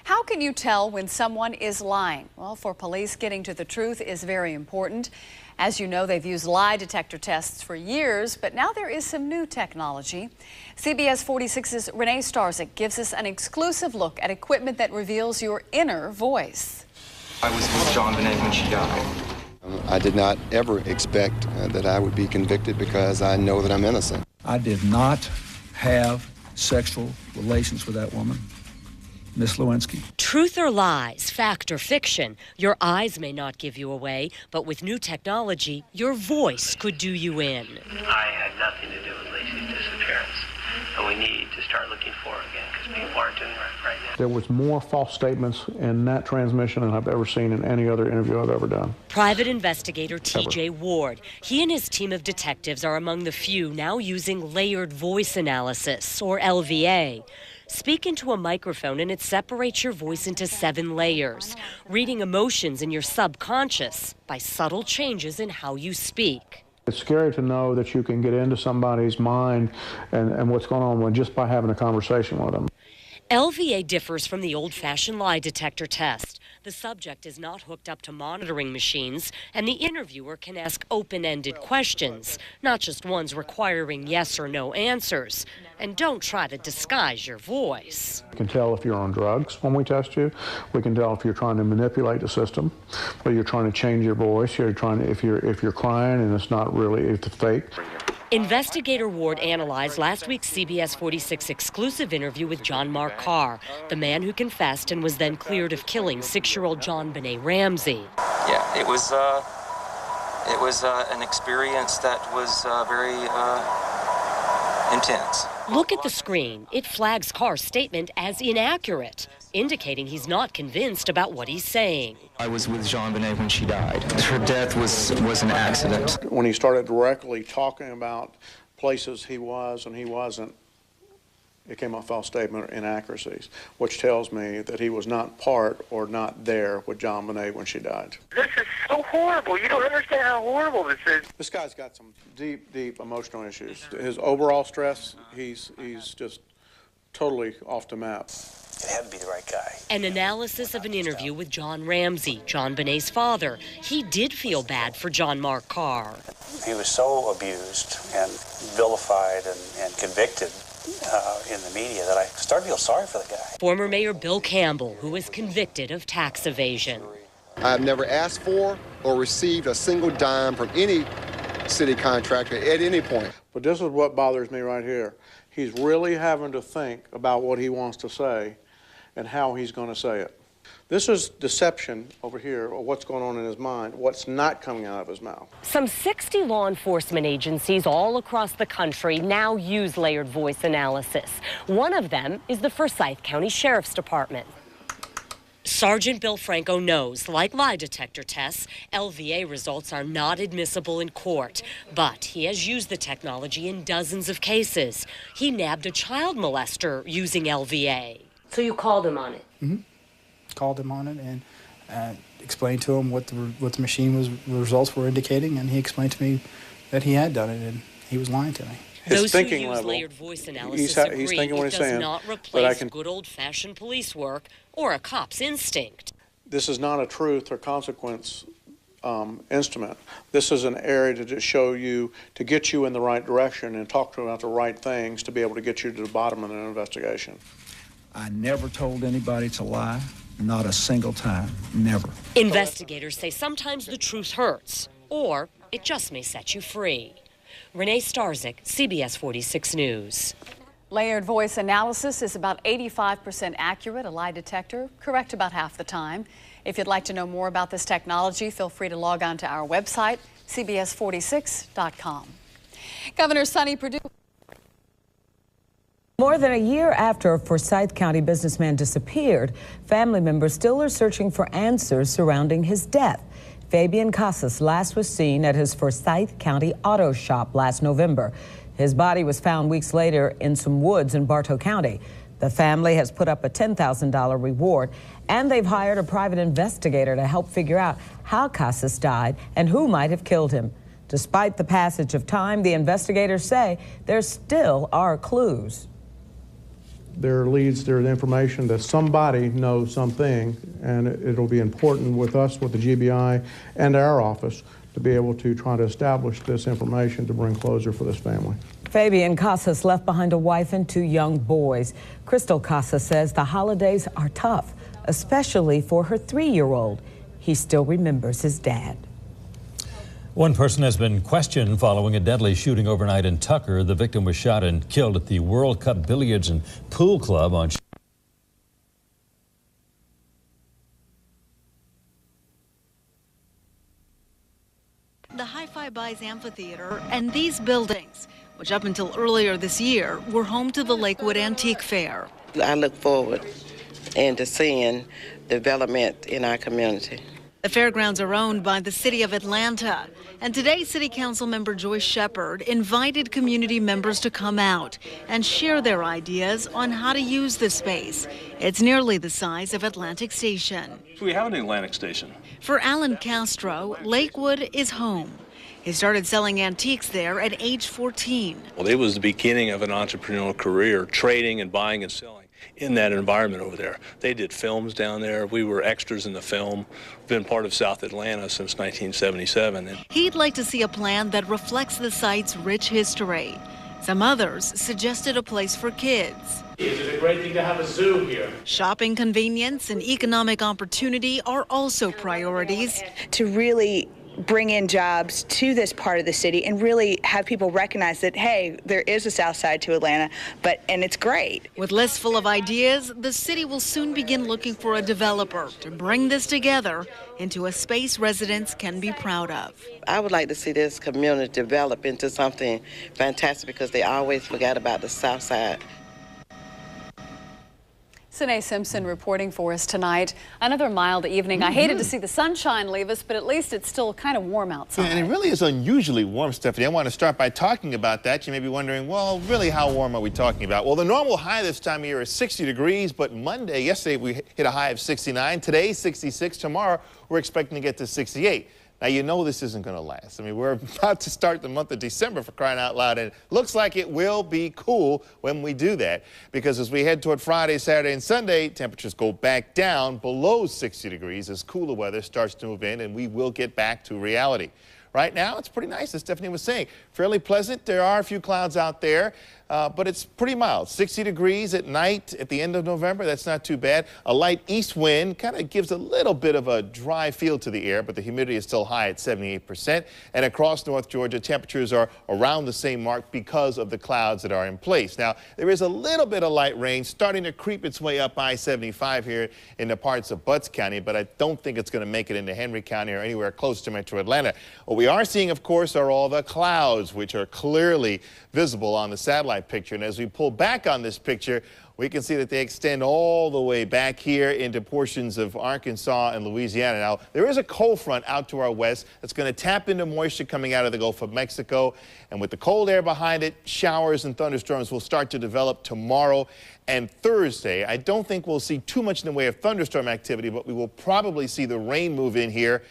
How can you tell when someone is lying? Well, for police, getting to the truth is very important. As you know, they've used lie detector tests for years, but now there is some new technology. CBS 46's Renee Starzik gives us an exclusive look at equipment that reveals your inner voice. I was with JonBenét when she died. I did not ever expect that I would be convicted because I know that I'm innocent. I did not have sexual relations with that woman, Miss Lewinsky. Truth or lies, fact or fiction, your eyes may not give you away, but with new technology, your voice could do you in. I had nothing to do with Laci's disappearance, and we need to start looking for her again because people aren't doing right now. There was more false statements in that transmission than I've ever seen in any other interview I've ever done. Private investigator T.J. Ward. He and his team of detectives are among the few now using layered voice analysis, or LVA. Speak into a microphone and it separates your voice into 7 layers, reading emotions in your subconscious by subtle changes in how you speak. It's scary to know that you can get into somebody's mind and what's going on just by having a conversation with them. LVA differs from the old-fashioned lie detector test. The subject is not hooked up to monitoring machines, and the interviewer can ask open-ended questions, not just ones requiring yes or no answers. And don't try to disguise your voice. We can tell if you're on drugs when we test you. We can tell if you're trying to manipulate the system, or you're trying to change your voice. You're trying to, if you're crying and it's not really, it's fake. Investigator Ward analyzed last week's CBS 46 exclusive interview with John Mark Carr, the man who confessed and was then cleared of killing 6-year-old JonBenét Ramsey. Yeah, it was an experience that was very intense. Look at the screen. It flags Carr's statement as inaccurate, indicating he's not convinced about what he's saying. I was with JonBenét when she died. Her death was an accident. When he started directly talking about places he was and he wasn't, it came a false statement or inaccuracies, which tells me that he was not part or not there with JonBenét when she died. This is so horrible. You don't understand how horrible this is. This guy's got some deep, deep emotional issues. His overall stress, he's just totally off the map. It had to be the right guy. An analysis of an interview with John Ramsey, JonBenét's father. He did feel bad for John Mark Carr. He was so abused and vilified and convicted in the media that I started to feel sorry for the guy. Former Mayor Bill Campbell, who was convicted of tax evasion. I've never asked for or received a single dime from any city contractor at any point. But this is what bothers me right here. He's really having to think about what he wants to say and how he's going to say it. This is deception over here, or what's going on in his mind, what's not coming out of his mouth. Some 60 law enforcement agencies all across the country now use layered voice analysis. One of them is the Forsyth County Sheriff's Department. Sergeant Bill Franco knows, like lie detector tests, LVA results are not admissible in court. But he has used the technology in dozens of cases. He nabbed a child molester using LVA. So you called him on it? Mm-hmm. Called him on it and explained to him what the machine results were indicating, and he explained to me that he had done it and he was lying to me. Those who use layered voice analysis agree it does not replace good old-fashioned police work or a cop's instinct. This is not a truth or consequence instrument. This is an area to just show you, to get you in the right direction and talk to you about the right things to be able to get you to the bottom of an investigation. I never told anybody to lie, not a single time, never. Investigators say sometimes the truth hurts, or it just may set you free. Renee Starzik, CBS 46 News. Layered voice analysis is about 85% accurate. A lie detector, correct about half the time. If you'd like to know more about this technology, feel free to log on to our website, cbs46.com. Governor Sonny Perdue. More than a year after a Forsyth County businessman disappeared, family members still are searching for answers surrounding his death. Fabian Casas last was seen at his Forsyth County auto shop last November. His body was found weeks later in some woods in Bartow County. The family has put up a $10,000 reward, and they've hired a private investigator to help figure out how Casas died and who might have killed him. Despite the passage of time, the investigators say there still are clues. leads, there's information that somebody knows something, and it'll be important with us, with the GBI and our office, to be able to try to establish this information to bring closure for this family. Fabian Casas left behind a wife and 2 young boys. Crystal Casas says the holidays are tough, especially for her 3-year-old. He still remembers his dad. One person has been questioned following a deadly shooting overnight in Tucker. The victim was shot and killed at the World Cup Billiards and Pool Club on the Hi-Fi Buys Amphitheater and these buildings, which up until earlier this year were home to the Lakewood Antique Fair. I look forward to seeing development in our community. The fairgrounds are owned by the City of Atlanta, and today City Council member Joyce Shepard invited community members to come out and share their ideas on how to use the space. It's nearly the size of Atlantic Station. We have an Atlantic Station. For Alan Castro, Lakewood is home. He started selling antiques there at age 14. Well, it was the beginning of an entrepreneurial career, trading and buying and selling in that environment over there. They did films down there. We were extras in the film. We've been part of South Atlanta since 1977. He'd like to see a plan that reflects the site's rich history. Some others suggested a place for kids. It's a great thing to have a zoo here. Shopping convenience and economic opportunity are also priorities. To really bring in jobs to this part of the city and really have people recognize that, hey, there is a south side to Atlanta, and it's great. With lists full of ideas, the city will soon begin looking for a developer to bring this together into a space residents can be proud of. I would like to see this community develop into something fantastic because they always forgot about the south side. Sine Simpson reporting for us tonight. Another mild evening. I hated to see the sunshine leave us, but at least it's still kind of warm outside. Yeah, and it really is unusually warm, Stephanie. I want to start by talking about that. You may be wondering, well, really, how warm are we talking about? Well, the normal high this time of year is 60 degrees, but yesterday we hit a high of 69. Today, 66. Tomorrow, we're expecting to get to 68. Now, you know this isn't going to last. I mean, we're about to start the month of December, for crying out loud, and it looks like it will be cool when we do that, because as we head toward Friday, Saturday, and Sunday, temperatures go back down below 60 degrees as cooler weather starts to move in, and we will get back to reality. Right now, it's pretty nice, as Stephanie was saying. Fairly pleasant. There are a few clouds out there, but it's pretty mild. 60 degrees at night at the end of November. That's not too bad. A light east wind kind of gives a little bit of a dry feel to the air, but the humidity is still high at 78%. And across North Georgia, temperatures are around the same mark because of the clouds that are in place. Now, there is a little bit of light rain starting to creep its way up I-75 here in the parts of Butts County, but I don't think it's going to make it into Henry County or anywhere close to Metro Atlanta. What we are seeing, of course, are all the clouds, which are clearly visible on the satellite picture. And as we pull back on this picture, we can see that they extend all the way back here into portions of Arkansas and Louisiana. Now, there is a cold front out to our west that's going to tap into moisture coming out of the Gulf of Mexico. And with the cold air behind it, showers and thunderstorms will start to develop tomorrow and Thursday. I don't think we'll see too much in the way of thunderstorm activity, but we will probably see the rain move in here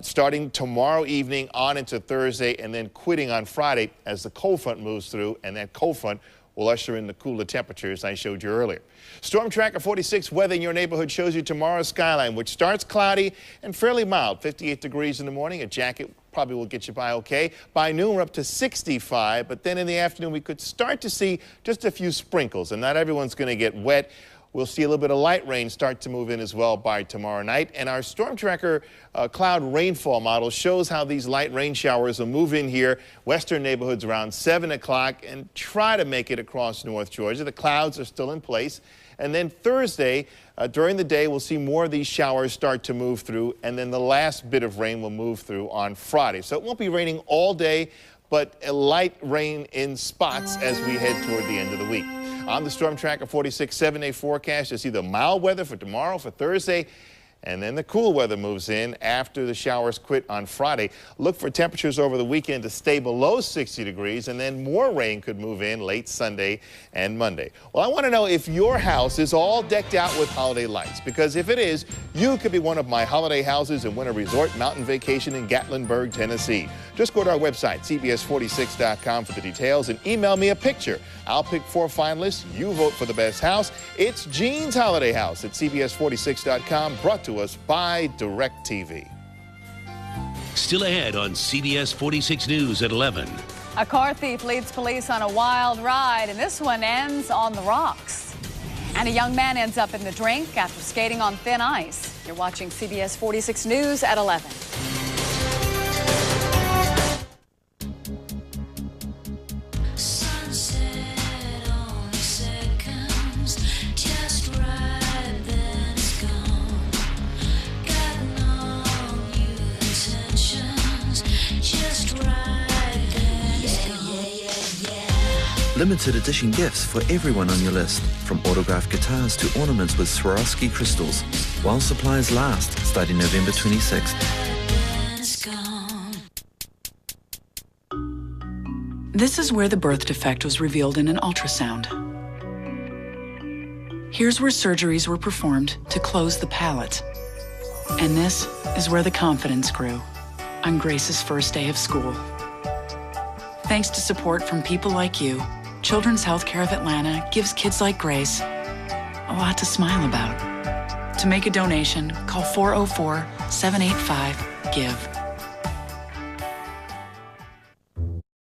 starting tomorrow evening on into Thursday and then quitting on Friday as the cold front moves through, and that cold front will usher in the cooler temperatures I showed you earlier. Storm Tracker 46 weather in your neighborhood shows you tomorrow's skyline, which starts cloudy and fairly mild. 58 degrees in the morning. A jacket probably will get you by okay. By noon, we're up to 65, but then in the afternoon, we could start to see just a few sprinkles, and not everyone's going to get wet. We'll see a little bit of light rain start to move in as well by tomorrow night. And our Storm Tracker cloud rainfall model shows how these light rain showers will move in here, western neighborhoods around 7 o'clock, and try to make it across North Georgia. The clouds are still in place. And then Thursday, during the day, we'll see more of these showers start to move through, and then the last bit of rain will move through on Friday. So it won't be raining all day, but a light rain in spots as we head toward the end of the week. On the Storm Tracker 46 7-day forecast, you'll see the mild weather for tomorrow, for Thursday, And then the cool weather moves in after the showers quit on Friday. Look for temperatures over the weekend to stay below 60 degrees, and then more rain could move in late Sunday and Monday. Well, I want to know if your house is all decked out with holiday lights, because if it is, you could be one of my holiday houses and win a resort mountain vacation in Gatlinburg, Tennessee. Just go to our website, CBS46.com, for the details and email me a picture. I'll pick 4 finalists. You vote for the best house. It's Jean's Holiday House at CBS46.com, brought to us by DirecTV. Still ahead on CBS 46 News at 11. A car thief leads police on a wild ride, and this one ends on the rocks. And a young man ends up in the drink after skating on thin ice. You're watching CBS 46 News at 11. Limited edition gifts for everyone on your list, from autographed guitars to ornaments with Swarovski crystals. While supplies last, starting November 26th. This is where the birth defect was revealed in an ultrasound. Here's where surgeries were performed to close the palate. And this is where the confidence grew on Grace's first day of school. Thanks to support from people like you, Children's Healthcare of Atlanta gives kids like Grace a lot to smile about. To make a donation, call 404-785-GIVE.